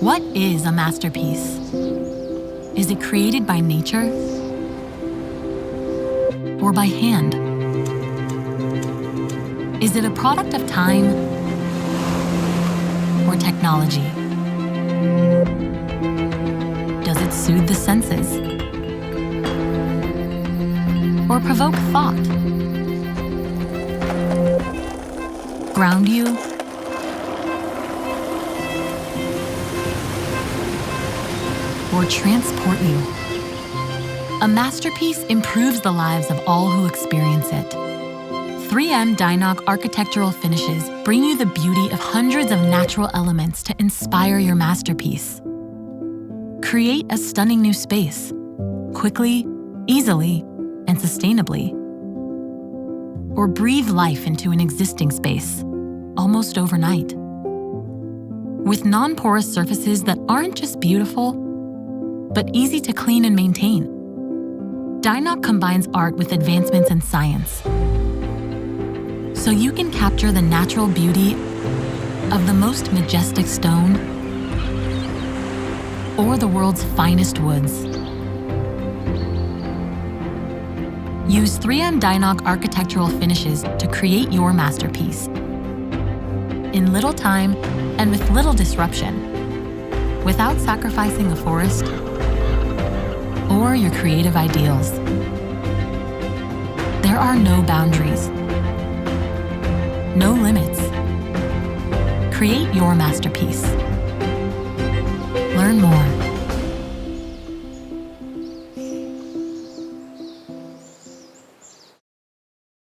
What is a masterpiece? Is it created by nature or by hand? Is it a product of time or technology? Does it soothe the senses or provoke thought? Ground you or transport you? A masterpiece improves the lives of all who experience it. 3M DI-NOC architectural finishes bring you the beauty of hundreds of natural elements to inspire your masterpiece. Create a stunning new space, quickly, easily, and sustainably. Or breathe life into an existing space, almost overnight. With non-porous surfaces that aren't just beautiful, but easy to clean and maintain. DI-NOC combines art with advancements in science, so you can capture the natural beauty of the most majestic stone or the world's finest woods. Use 3M DI-NOC architectural finishes to create your masterpiece in little time and with little disruption, without sacrificing a forest or your creative ideals. There are no boundaries, no limits. Create your masterpiece.